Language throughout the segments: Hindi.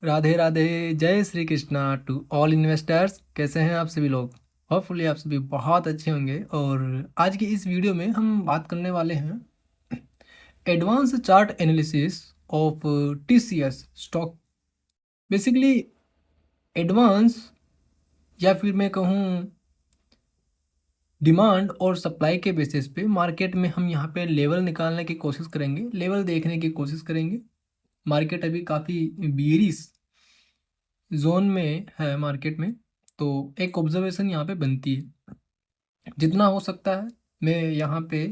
राधे राधे। जय Shri Krishna to all investors. कैसे हैं आप सभी लोग? होपफुली आप सभी बहुत अच्छे होंगे। और आज की इस वीडियो में हम बात करने वाले हैं advance chart analysis of TCS stock. Basically advance या फिर मैं कहूँ डिमांड और सप्लाई के बेसिस पे मार्केट में हम यहाँ पे लेवल निकालने की कोशिश करेंगे, लेवल देखने की कोशिश करेंगे। मार्केट अभी काफ़ी बेरिश जोन में है मार्केट में। तो एक ऑब्जर्वेशन यहाँ पे बनती है, जितना हो सकता है मैं यहाँ पे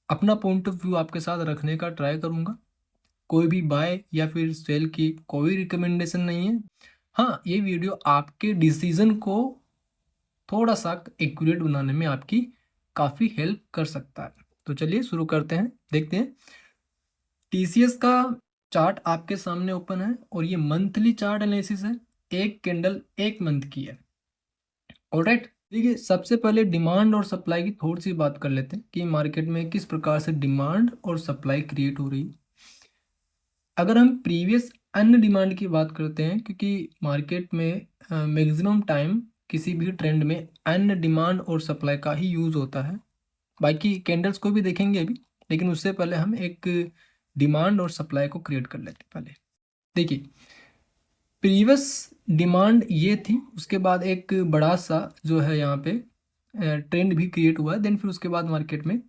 अपना पॉइंट ऑफ व्यू आपके साथ रखने का ट्राई करूँगा। कोई भी बाय या फिर सेल की कोई रिकमेंडेशन नहीं है। हाँ, ये वीडियो आपके डिसीजन को थोड़ा सा एक्यूरेट बनाने में आपकी काफ़ी हेल्प कर सकता है। तो चलिए शुरू करते हैं, देखते हैं। टीसीएस का चार्ट आपके सामने ओपन है और ये मंथली चार्ट एनालिसिस है। एक कैंडल एक मंथ की है। ऑलराइट, देखिए सबसे पहले डिमांड और सप्लाई की थोड़ी सी बात कर लेते हैं कि मार्केट में किस प्रकार से डिमांड और सप्लाई क्रिएट हो रही है। अगर हम प्रीवियस अन्य डिमांड की बात करते हैं, क्योंकि मार्केट में मैक्सिमम टाइम किसी भी ट्रेंड में अन्य डिमांड और सप्लाई का ही यूज़ होता है। बाकी कैंडल्स को भी देखेंगे अभी, लेकिन उससे पहले हम एक डिमांड और सप्लाई को क्रिएट कर लेते हैं। पहले देखिए, प्रीवियस डिमांड ये थी, उसके बाद एक बड़ा सा जो है यहाँ पे ट्रेंड भी क्रिएट हुआ है। देन फिर उसके बाद मार्केट में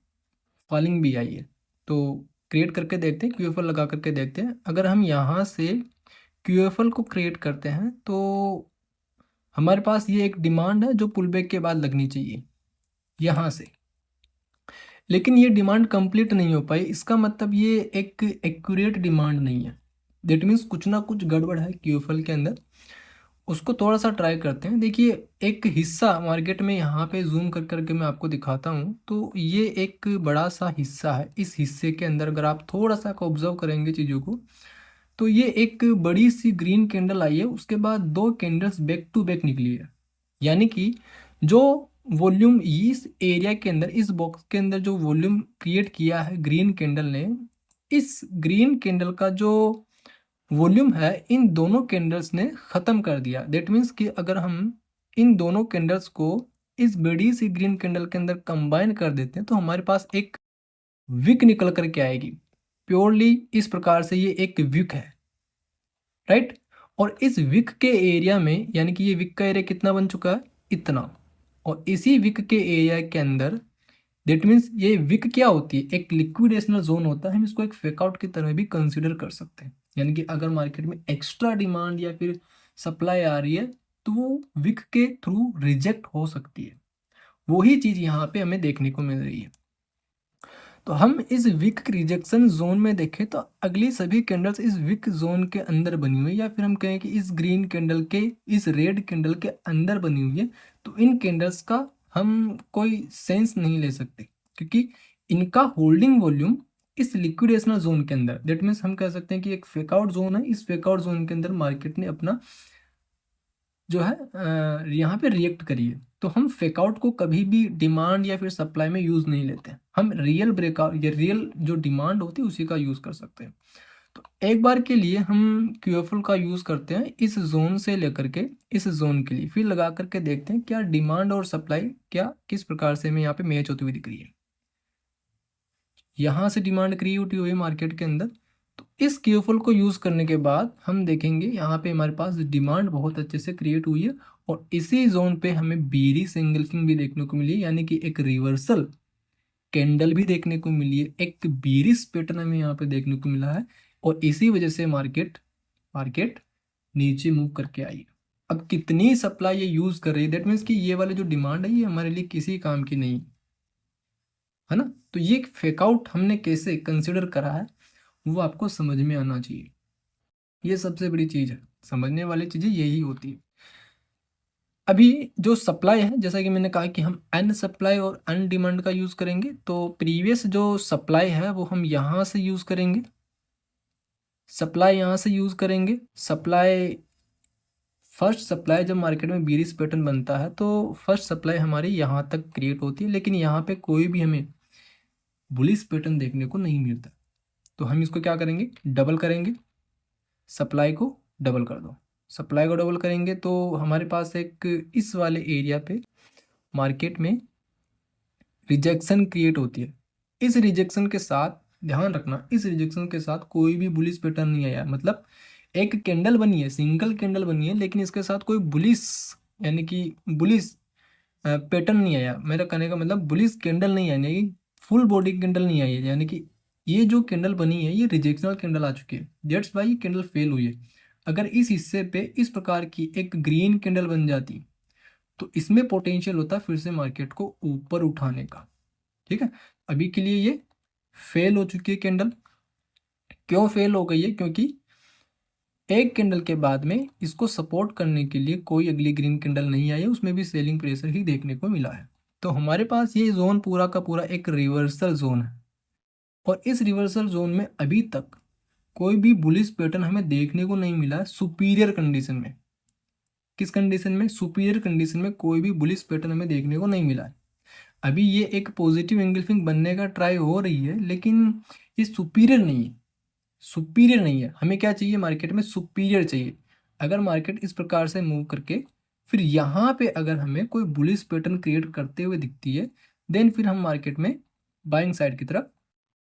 फॉलिंग भी आई है। तो क्रिएट करके देखते हैं, क्यूएफएल लगा करके देखते हैं। अगर हम यहाँ से क्यूएफएल को क्रिएट करते हैं तो हमारे पास ये एक डिमांड है जो पुल बैक के बाद लगनी चाहिए यहाँ से। लेकिन ये डिमांड कंप्लीट नहीं हो पाई, इसका मतलब ये एक एक्यूरेट डिमांड नहीं है। दैट मीन्स कुछ ना कुछ गड़बड़ है क्यूएफएल के अंदर। उसको थोड़ा सा ट्राई करते हैं। देखिए, एक हिस्सा मार्केट में यहाँ पे जूम कर करके मैं आपको दिखाता हूँ, तो ये एक बड़ा सा हिस्सा है। इस हिस्से के अंदर अगर आप थोड़ा सा ऑब्जर्व करेंगे चीज़ों को, तो ये एक बड़ी सी ग्रीन कैंडल आई है, उसके बाद दो कैंडल्स बैक टू बैक निकली है। यानी कि जो वॉल्यूम इस एरिया के अंदर, इस बॉक्स के अंदर जो वॉल्यूम क्रिएट किया है ग्रीन कैंडल ने, इस ग्रीन कैंडल का जो वॉल्यूम है इन दोनों कैंडल्स ने ख़त्म कर दिया। देट मीन्स कि अगर हम इन दोनों कैंडल्स को इस बड़ी सी ग्रीन कैंडल के अंदर कंबाइन कर देते हैं तो हमारे पास एक विक निकल करके आएगी। प्योरली इस प्रकार से ये एक विक है, राइट। और इस विक के एरिया में, यानी कि ये विक का एरिया कितना बन चुका है, इतना। और इसी विक के एरिया के अंदर, देट मीन्स ये विक क्या होती है, एक लिक्विडेशनल जोन होता है। हम इसको एक फेकआउट की तरह भी कंसिडर कर सकते हैं। यानी कि अगर मार्केट में एक्स्ट्रा डिमांड या फिर सप्लाई आ रही है तो वो विक के थ्रू रिजेक्ट हो सकती है। वही चीज़ यहाँ पे हमें देखने को मिल रही है। तो हम इस विक रिजेक्शन जोन में देखें तो अगली सभी कैंडल्स इस विक जोन के अंदर बनी हुई है, या फिर हम कहें कि इस ग्रीन कैंडल के, इस रेड कैंडल के अंदर बनी हुई है। तो इन कैंडल्स का हम कोई सेंस नहीं ले सकते, क्योंकि इनका होल्डिंग वॉल्यूम इस लिक्विडेशनल जोन के अंदर, दैट मीन्स हम कह सकते हैं कि एक फेकआउट जोन है। इस फेकआउट जोन के अंदर मार्केट ने अपना जो है यहाँ पे रिएक्ट करिए। तो हम फेकआउट को कभी भी डिमांड या फिर सप्लाई में यूज़ नहीं लेते हैं। हम रियल ब्रेकआउट या रियल जो डिमांड होती है उसी का यूज़ कर सकते हैं। तो एक बार के लिए हम क्यूएफएल का यूज़ करते हैं इस जोन से लेकर के इस जोन के लिए, फिर लगा करके देखते हैं क्या डिमांड और सप्लाई क्या किस प्रकार से हमें यहाँ पे मैच होती हुई दिख रही है। यहाँ से डिमांड क्रिएट हुई है मार्केट के अंदर। तो इस क्यूएफएल को यूज़ करने के बाद हम देखेंगे यहाँ पे हमारे पास डिमांड बहुत अच्छे से क्रिएट हुई है, और इसी जोन पे हमें बेरिश एंगल्फिंग भी देखने को मिली है। यानी कि एक रिवर्सल कैंडल भी देखने को मिली है, एक बेरिश पैटर्न हमें यहाँ पे देखने को मिला है। और इसी वजह से मार्केट मार्केट नीचे मूव करके आई है। अब कितनी सप्लाई ये यूज़ कर रही है, दैट मीन्स कि ये वाली जो डिमांड है ये हमारे लिए किसी काम की नहीं है ना। तो ये फेकआउट हमने कैसे कंसिडर करा है वो आपको समझ में आना चाहिए। ये सबसे बड़ी चीज़ है, समझने वाली चीज़ें यही होती है। अभी जो सप्लाई है, जैसा कि मैंने कहा कि हम अन सप्लाई और अन डिमांड का यूज़ करेंगे, तो प्रीवियस जो सप्लाई है वो हम यहाँ से यूज़ करेंगे, सप्लाई यहाँ से यूज़ करेंगे। सप्लाई, फर्स्ट सप्लाई जब मार्केट में बीरिश पैटर्न बनता है तो फर्स्ट सप्लाई हमारी यहाँ तक क्रिएट होती है, लेकिन यहाँ पे कोई भी हमें बुलिश पैटर्न देखने को नहीं मिलता। तो हम इसको क्या करेंगे, डबल करेंगे सप्लाई को डबल कर दो। सप्लाई को डबल करेंगे तो हमारे पास एक इस वाले एरिया पे मार्केट में रिजेक्शन क्रिएट होती है। इस रिजेक्शन के साथ ध्यान रखना, इस रिजेक्शन के साथ कोई भी बुलिश पैटर्न नहीं आया, मतलब एक कैंडल बनी है, सिंगल कैंडल बनी है, लेकिन इसके साथ कोई बुलिश यानी कि बुलिश पैटर्न नहीं आया। मेरा कहने का मतलब बुलिश कैंडल नहीं आई, यानी फुल बॉडी कैंडल नहीं आई है, यानी कि ये जो कैंडल बनी है ये रिजेक्शनल कैंडल आ चुकी है, दैट्स वाई ये कैंडल फेल हुई है। अगर इस हिस्से पे इस प्रकार की एक ग्रीन कैंडल बन जाती तो इसमें पोटेंशियल होता फिर से मार्केट को ऊपर उठाने का। ठीक है, अभी के लिए ये फेल हो चुकी है कैंडल। क्यों फेल हो गई है? क्योंकि एक कैंडल के बाद में इसको सपोर्ट करने के लिए कोई अगली ग्रीन कैंडल नहीं आई है, उसमें भी सेलिंग प्रेशर ही देखने को मिला है। तो हमारे पास ये जोन पूरा का पूरा एक रिवर्सल जोन है, और इस रिवर्सल जोन में अभी तक कोई भी बुलिश पैटर्न हमें देखने को नहीं मिला है सुपीरियर कंडीशन में। किस कंडीशन में? सुपीरियर कंडीशन में कोई भी बुलिश पैटर्न हमें देखने को नहीं मिला है। अभी ये एक पॉजिटिव एंगल्फिंग बनने का ट्राई हो रही है, लेकिन ये सुपीरियर नहीं है, सुपीरियर नहीं है। हमें क्या चाहिए? मार्केट में सुपीरियर चाहिए। अगर मार्केट इस प्रकार से मूव करके फिर यहाँ पे अगर हमें कोई बुलिश पैटर्न क्रिएट करते हुए दिखती है, देन फिर हम मार्केट में बाइंग साइड की तरफ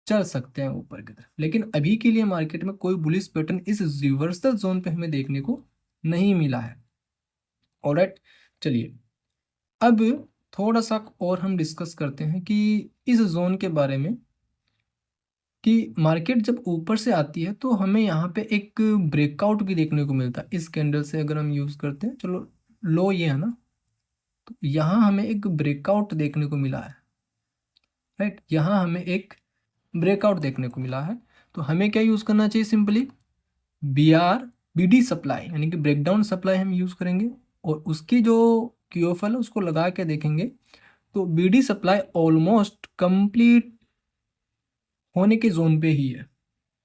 चल सकते हैं, ऊपर की तरफ। लेकिन अभी के लिए मार्केट में कोई बुलिश पैटर्न इस रिवर्सल जोन पे हमें देखने को नहीं मिला है। ऑलराइट, चलिए अब थोड़ा सा और हम डिस्कस करते हैं कि इस जोन के बारे में, कि मार्केट जब ऊपर से आती है तो हमें यहाँ पे एक ब्रेकआउट भी देखने को मिलता है। इस कैंडल से अगर हम यूज़ करते हैं, चलो लो ये है ना, तो यहाँ हमें एक ब्रेकआउट देखने को मिला है, राइट। यहाँ हमें एक ब्रेकआउट देखने को मिला है, तो हमें क्या यूज़ करना चाहिए? सिंपली BD सप्लाई यानी कि ब्रेकडाउन सप्लाई हम यूज़ करेंगे, और उसकी जो QFL है उसको लगा के देखेंगे तो BD सप्लाई ऑलमोस्ट कंप्लीट होने के जोन पे ही है।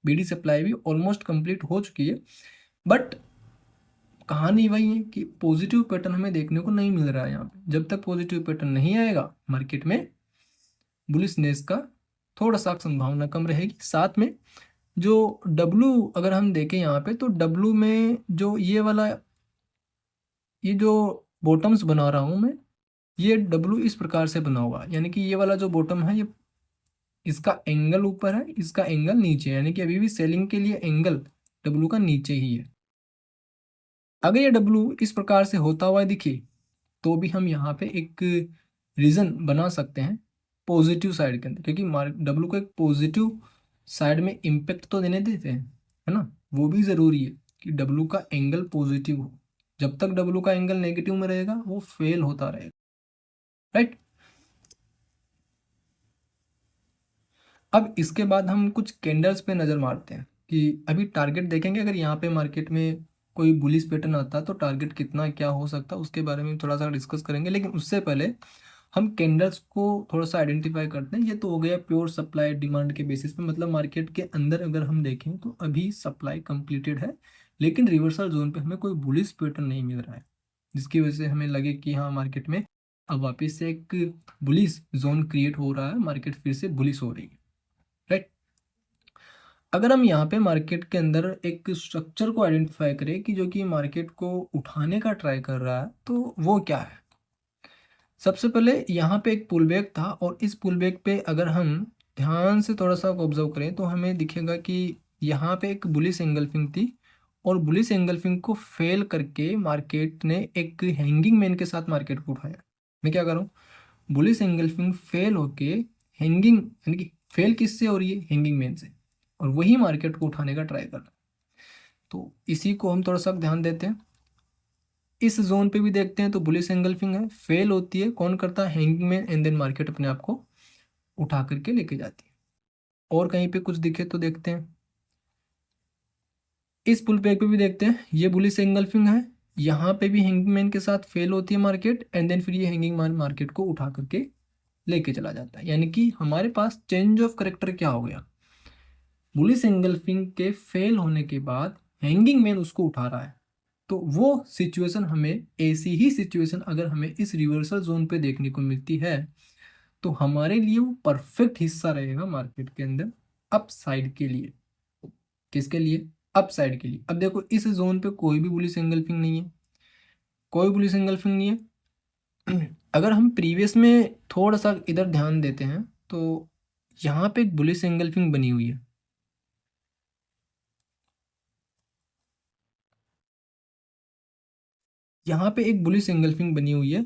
BD सप्लाई भी ऑलमोस्ट कंप्लीट हो चुकी है, बट कहानी वही है कि पॉजिटिव पैटर्न हमें देखने को नहीं मिल रहा है यहाँ पे। जब तक पॉजिटिव पैटर्न नहीं आएगा मार्केट में बुलिशनेस का थोड़ा सा संभावना कम रहेगी। साथ में जो W अगर हम देखें यहाँ पे, तो W में जो ये वाला, ये जो बॉटम्स बना रहा हूँ मैं, ये W इस प्रकार से बना हुआ है, यानी कि ये वाला जो बॉटम है, ये इसका एंगल ऊपर है, इसका एंगल नीचे है, यानी कि अभी भी सेलिंग के लिए एंगल W का नीचे ही है। अगर ये W इस प्रकार से होता हुआ दिखे तो भी हम यहाँ पे एक रीज़न बना सकते हैं पॉजिटिव साइड के अंदर, क्योंकि W को एक पॉजिटिव साइड में इम्पेक्ट तो देने देते हैं, है ना। वो भी ज़रूरी है कि W का एंगल पॉजिटिव हो। जब तक W का एंगल नेगेटिव में रहेगा वो फेल होता रहेगा, राइट। अब इसके बाद हम कुछ कैंडल्स पे नज़र मारते हैं कि अभी टारगेट देखेंगे। अगर यहाँ पे मार्केट में कोई बुलिश पैटर्न आता है तो टारगेट कितना क्या हो सकता है उसके बारे में थोड़ा सा डिस्कस करेंगे, लेकिन उससे पहले हम कैंडल्स को थोड़ा सा आइडेंटिफाई करते हैं। ये तो हो गया प्योर सप्लाई डिमांड के बेसिस पे, मतलब मार्केट के अंदर अगर हम देखें तो अभी सप्लाई कंप्लीटेड है, लेकिन रिवर्सल जोन पे हमें कोई बुलिश पैटर्न नहीं मिल रहा है, जिसकी वजह से हमें लगे कि हाँ मार्केट में अब वापस से एक बुलिश जोन क्रिएट हो रहा है, मार्केट फिर से बुलिश हो रही है, राइट। अगर हम यहाँ पे मार्केट के अंदर एक स्ट्रक्चर को आइडेंटिफाई करें कि जो कि मार्केट को उठाने का ट्राई कर रहा है, तो वो क्या है? सबसे पहले यहाँ पे एक पुल बैक था, और इस पुल बैक पे अगर हम ध्यान से थोड़ा सा ऑब्जर्व करें तो हमें दिखेगा कि यहाँ पे एक बुलिश एंगल्फिंग थी, और बुलिश एंगल्फिंग को फेल करके मार्केट ने एक हैंगिंग मैन के साथ मार्केट को उठाया। मैं क्या कर रहा हूँ? बुलिश एंगल्फिंग फेल होके हैंगिंग, यानी कि फेल किससे हो रही है? हैंगिंग मैन से, और वही मार्केट को उठाने का ट्राई कर रहा है। तो इसी को हम थोड़ा सा ध्यान देते हैं। इस जोन पे भी देखते हैं तो बुलिश एंगल्फिंग है, फेल होती है, कौन करता है? Hanging man, and then market अपने आप को उठा करके लेके जाती है। और कहीं पे कुछ दिखे तो देखते हैं। इस पुल बैक पे भी देखते हैं, ये बुलिश एंगल्फिंग है, यहाँ पे भी हैंगिंग मैन के साथ फेल होती है मार्केट, एंड देन फिर ये हैंगिंग मैन मार्केट को उठा करके लेके चला जाता है। यानी कि हमारे पास चेंज ऑफ करेक्टर क्या हो गया? बुलिश एंगल्फिंग के फेल होने के बाद हैंगिंग मैन उसको उठा रहा है। तो वो सिचुएशन हमें, ऐसी ही सिचुएशन अगर हमें इस रिवर्सल जोन पे देखने को मिलती है तो हमारे लिए वो परफेक्ट हिस्सा रहेगा मार्केट के अंदर अप साइड के लिए। किसके लिए? अप साइड के लिए। अब देखो इस जोन पे कोई भी बुलिश एंगल्फिंग नहीं है, कोई बुलिश एंगल्फिंग नहीं है। अगर हम प्रीवियस में थोड़ा सा इधर ध्यान देते हैं तो यहाँ पे एक बुलिश एंगल्फिंग बनी हुई है, यहाँ पे एक बुलिश एंगल्फिंग बनी हुई है।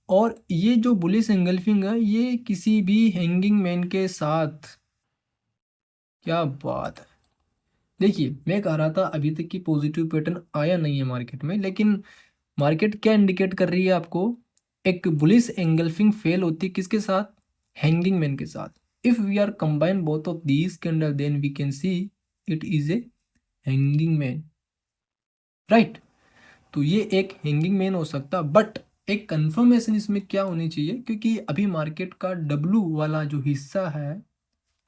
और ये जो बुलिश एंगल्फिंग है ये किसी भी हैंगिंग मैन के साथ, क्या बात है। देखिए मैं कह रहा था अभी तक की पॉजिटिव पैटर्न आया नहीं है मार्केट में, लेकिन मार्केट क्या इंडिकेट कर रही है आपको, एक बुलिश एंगल्फिंग फेल होती है किसके साथ, हैंगिंग मैन के साथ। If we are combine both of these candle then we can see it is a hanging man, right. तो ये एक हैंगिंग मैन हो सकता, बट एक कंफर्मेशन इसमें क्या होनी चाहिए, क्योंकि अभी मार्केट का डब्लू वाला जो हिस्सा है,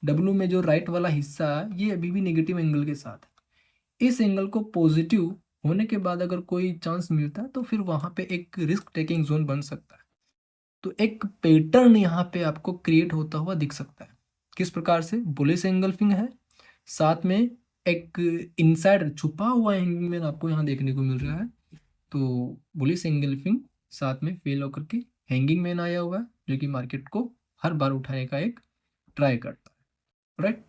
डब्लू में जो राइट वाला हिस्सा है ये अभी भी नेगेटिव एंगल के साथ है। इस एंगल को पॉजिटिव होने के बाद अगर कोई चांस मिलता है तो फिर वहां पे एक रिस्क टेकिंग जोन बन सकता है। तो एक पैटर्न यहाँ पे आपको क्रिएट होता हुआ दिख सकता है। किस प्रकार से, बुलिश एंगल्फिंग है, साथ में एक इनसाइड छुपा हुआ एंगल आपको यहाँ देखने को मिल रहा है। तो बुलिश एंगल्फिंग साथ में फेल होकर के हैंगिंग मैन आया हुआ है, जो कि मार्केट को हर बार उठाने का एक ट्राई करता है, राइट।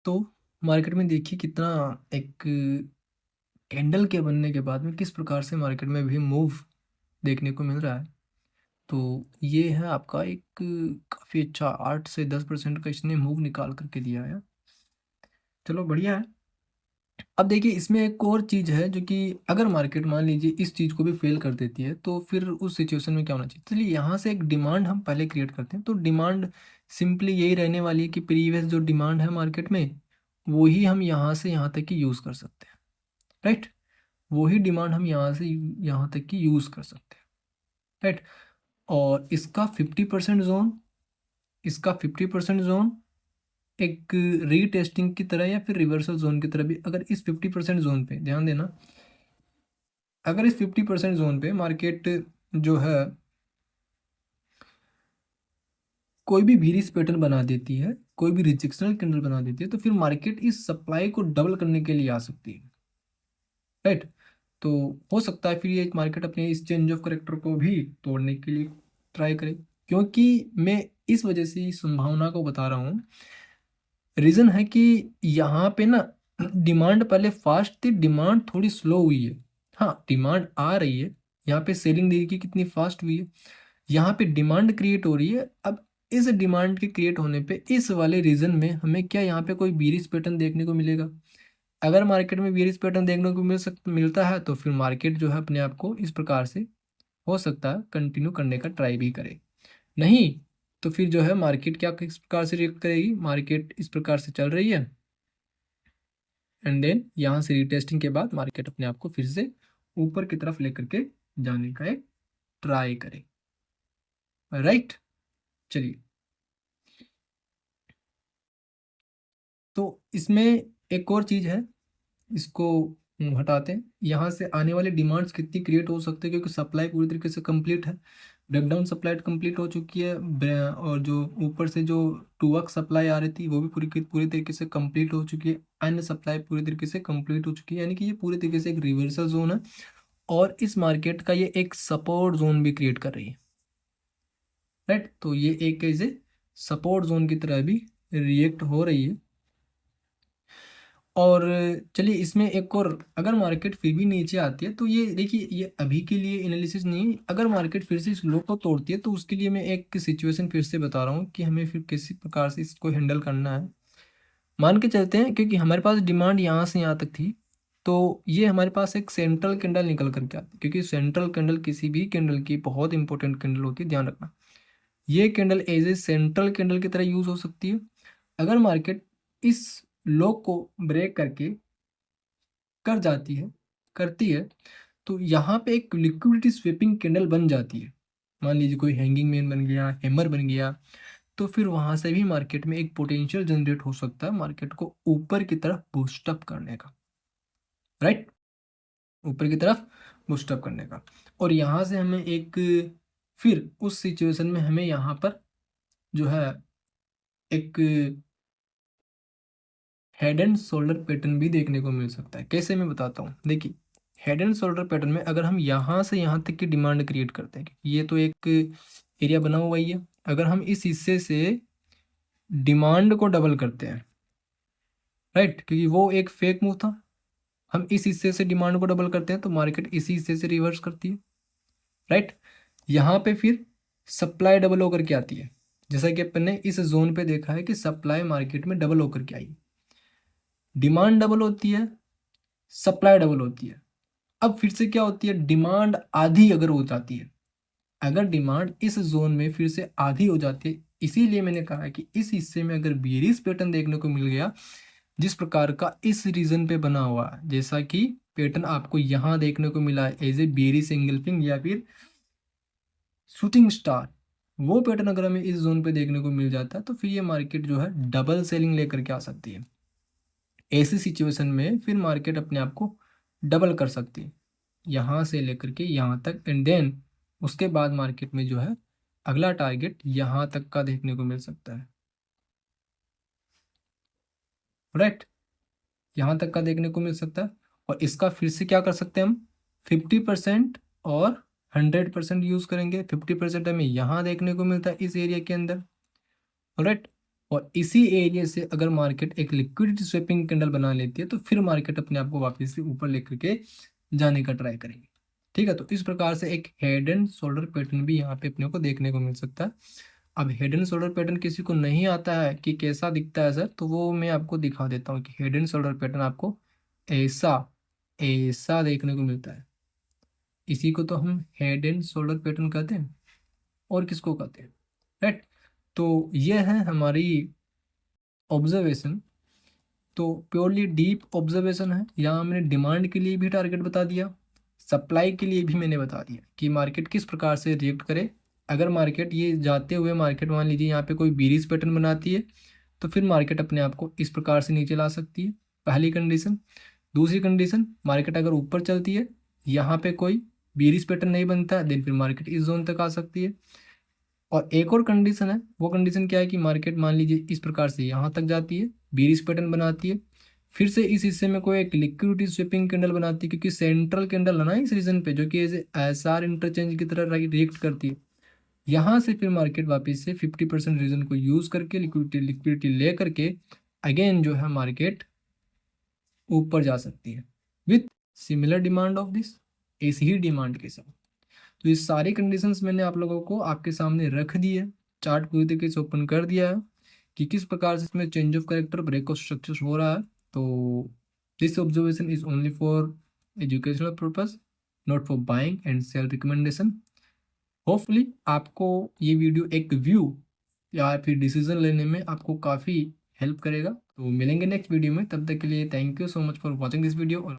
तो मार्केट में देखिए कितना एक कैंडल के बनने के बाद में किस प्रकार से मार्केट में भी मूव देखने को मिल रहा है। तो ये है आपका एक काफ़ी अच्छा 8 से 10% का इसने मूव निकाल करके दिया है। चलो बढ़िया है। अब देखिए इसमें एक और चीज़ है जो कि अगर मार्केट मान लीजिए इस चीज़ को भी फेल कर देती है तो फिर उस सिचुएशन में क्या होना चाहिए। चलिए यहाँ से एक डिमांड हम पहले क्रिएट करते हैं। तो डिमांड सिंपली यही रहने वाली है कि प्रीवियस जो डिमांड है मार्केट में वही हम यहाँ से यहाँ तक की यूज़ कर सकते हैं, राइट। वही डिमांड हम यहाँ से यहाँ तक की यूज़ कर सकते हैं, राइट। और इसका 50% जोन, इसका 50% जोन एक रीटेस्टिंग की तरह या फिर रिवर्सल जोन की तरह भी, अगर इस 50% जोन पे ध्यान देना, अगर इस 50% जोन पे मार्केट जो है कोई भी बीरिश पैटर्न बना देती है, कोई भी रिजेक्शनल कैंडल बना देती है, तो फिर मार्केट इस सप्लाई को डबल करने के लिए आ सकती है, राइट। तो हो सकता है फिर ये मार्केट अपने इस चेंज ऑफ करेक्टर को भी तोड़ने के लिए ट्राई करे। क्योंकि मैं इस वजह से इस संभावना को बता रहा हूँ, रीज़न है कि यहाँ पे ना डिमांड पहले फास्ट थी, डिमांड थोड़ी स्लो हुई है। हाँ डिमांड आ रही है, यहाँ पे सेलिंग देखिए कितनी फास्ट हुई है, यहाँ पे डिमांड क्रिएट हो रही है। अब इस डिमांड के क्रिएट होने पे इस वाले रीजन में हमें क्या यहाँ पे कोई बीरिश पैटर्न देखने को मिलेगा। अगर मार्केट में बीरिश पैटर्न देखने को मिलता है तो फिर मार्केट जो है अपने आप को इस प्रकार से हो सकता है कंटिन्यू करने का ट्राई भी करे। नहीं तो फिर जो है मार्केट क्या किस प्रकार से रिएक्ट करेगी, मार्केट इस प्रकार से चल रही है एंड देन यहाँ से रिटेस्टिंग के बाद मार्केट अपने आप को फिर से ऊपर की तरफ लेकर के जाने का एक ट्राई करे, राइट। चलिए तो इसमें एक और चीज़ है, इसको हटाते हैं। यहाँ से आने वाली डिमांड्स कितनी क्रिएट हो सकती है, क्योंकि सप्लाई पूरी तरीके से कंप्लीट है, ब्रेकडाउन सप्लाई कंप्लीट हो चुकी है, और जो ऊपर से जो टू वर्क सप्लाई आ रही थी वो भी पूरी पूरी तरीके से कंप्लीट हो चुकी है, अन्य सप्लाई पूरी तरीके से कंप्लीट हो चुकी है, यानी कि ये पूरी तरीके से एक रिवर्सल जोन है। और इस मार्केट का ये एक सपोर्ट जोन भी क्रिएट कर रही है, राइट। तो ये एक ऐसे सपोर्ट जोन की तरह भी रिएक्ट हो रही है। और चलिए इसमें एक और, अगर मार्केट फिर भी नीचे आती है तो ये देखिए ये अभी के लिए एनालिसिस नहीं, अगर मार्केट फिर से इस लो को तोड़ती है तो उसके लिए मैं एक सिचुएशन फिर से बता रहा हूँ कि हमें फिर किसी प्रकार से इसको हैंडल करना है। मान के चलते हैं क्योंकि हमारे पास डिमांड यहाँ से यहाँ तक थी, तो ये हमारे पास एक सेंट्रल कैंडल निकल करके आती है, क्योंकि सेंट्रल कैंडल किसी भी कैंडल की बहुत इंपॉर्टेंट कैंडल होती है, ध्यान रखना। ये candle as a central candle की तरह यूज हो सकती है। अगर मार्केट इस लो को ब्रेक करके कर जाती है, करती है, तो यहाँ पे एक लिक्विडिटी स्वीपिंग कैंडल बन जाती है। मान लीजिए कोई हैंगिंग मैन बन गया, हैमर बन गया, तो फिर वहां से भी मार्केट में एक पोटेंशियल जनरेट हो सकता है मार्केट को ऊपर की तरफ बूस्टअप करने का, राइट, ऊपर की तरफ बूस्टअप करने का। और यहाँ से हमें एक, फिर उस सिचुएशन में हमें यहाँ पर जो है एक हेड एंड शोल्डर पैटर्न भी देखने को मिल सकता है। कैसे, मैं बताता हूँ। देखिए, हेड एंड शोल्डर पैटर्न में अगर हम यहाँ से यहाँ तक की डिमांड क्रिएट करते हैं, ये तो एक एरिया बना हुआ ही है, अगर हम इस हिस्से से डिमांड को डबल करते हैं, राइट, क्योंकि वो एक फेक मूव था, हम इस हिस्से से डिमांड को डबल करते हैं तो मार्केट इसी हिस्से से रिवर्स करती है, राइट। यहाँ पे फिर सप्लाई डबल होकर के आती है, जैसा कि अपन ने इस जोन पे देखा है कि सप्लाई मार्केट में डबल होकर के आई, डिमांड डबल होती है, सप्लाई डबल होती है। अब फिर से क्या होती है, डिमांड आधी अगर हो जाती है, अगर डिमांड इस जोन में फिर से आधी हो जाती है, इसीलिए मैंने कहा कि इस हिस्से में अगर बेयरिश पैटर्न देखने को मिल गया जिस प्रकार का इस रीजन पे बना हुआ है, जैसा कि पैटर्न आपको यहाँ देखने को मिला है एज ए बेयरिश एंगल्फिंग या फिर शूटिंग स्टार, वो पैटर्न अगर हमें इस जोन पे देखने को मिल जाता है तो फिर ये मार्केट जो है डबल सेलिंग लेकर के आ सकती है। ऐसी सिचुएशन में फिर मार्केट अपने आप को डबल कर सकती है, यहाँ से लेकर के यहाँ तक, एंड देन उसके बाद मार्केट में जो है अगला टारगेट यहाँ तक का देखने को मिल सकता है, राइट, यहाँ तक का देखने को मिल सकता है। और इसका फिर से क्या कर सकते हैं हम, 50% और 100% यूज करेंगे। 50% हमें यहाँ देखने को मिलता है इस एरिया के अंदर, राइट, और इसी एरिया से अगर मार्केट एक लिक्विडिटी स्वेपिंग कैंडल बना लेती है तो फिर मार्केट अपने आप को वापस से ऊपर लेकर के जाने का ट्राई करेंगे, ठीक है। तो इस प्रकार से एक हेड एंड शोल्डर पैटर्न भी यहाँ पे अपने को देखने को मिल सकता है। अब हेड एंड शोल्डर पैटर्न किसी को नहीं आता है कि कैसा दिखता है सर, तो वो मैं आपको दिखा देता हूँ कि हेड एंड शोल्डर पैटर्न आपको ऐसा ऐसा देखने को मिलता है। इसी को तो हम हेड एंड शोल्डर पैटर्न कहते हैं, और किसको कहते हैं, राइट। तो ये है हमारी ऑब्जर्वेशन, तो प्योरली डीप ऑब्जर्वेशन है। यहाँ मैंने डिमांड के लिए भी टारगेट बता दिया, सप्लाई के लिए भी मैंने बता दिया कि मार्केट किस प्रकार से रिएक्ट करे। अगर मार्केट ये जाते हुए मार्केट मान लीजिए यहाँ पे कोई बेरिश पैटर्न बनाती है तो फिर मार्केट अपने आप को इस प्रकार से नीचे ला सकती है, पहली कंडीशन। दूसरी कंडीशन, मार्केट अगर ऊपर चलती है, यहाँ पे कोई बेरिश पैटर्न नहीं बनता, देन फिर मार्केट इस जोन तक आ सकती है। और एक और कंडीशन है, वो कंडीशन क्या है कि मार्केट मान लीजिए इस प्रकार से यहाँ तक जाती है, बेरिश पैटर्न बनाती है, फिर से इस हिस्से में कोई एक लिक्विडिटी स्वीपिंग कैंडल बनाती है, क्योंकि सेंट्रल कैंडल है ना इस रीजन पे, जो कि एस आर इंटरचेंज की तरह रिएक्ट करती है। यहाँ से फिर मार्केट वापस से 50% रीजन को यूज करके लिक्विडिटी ले करके अगेन जो है मार्केट ऊपर जा सकती है with similar demand of this, ऐसी ही डिमांड के साथ। तो ये सारी कंडीशंस मैंने आप लोगों को आपके सामने रख दी है, चार्ट पूरी तरीके से ओपन कर दिया है कि किस प्रकार से इसमें change of character break of structures हो रहा है। तो this observation is only for educational purpose, not for buying and sell recommendation. Hopefully आपको ये वीडियो एक व्यू या फिर डिसीजन लेने में आपको काफ़ी हेल्प करेगा। तो मिलेंगे नेक्स्ट वीडियो में, तब तक के लिए thank you so much for watching this video.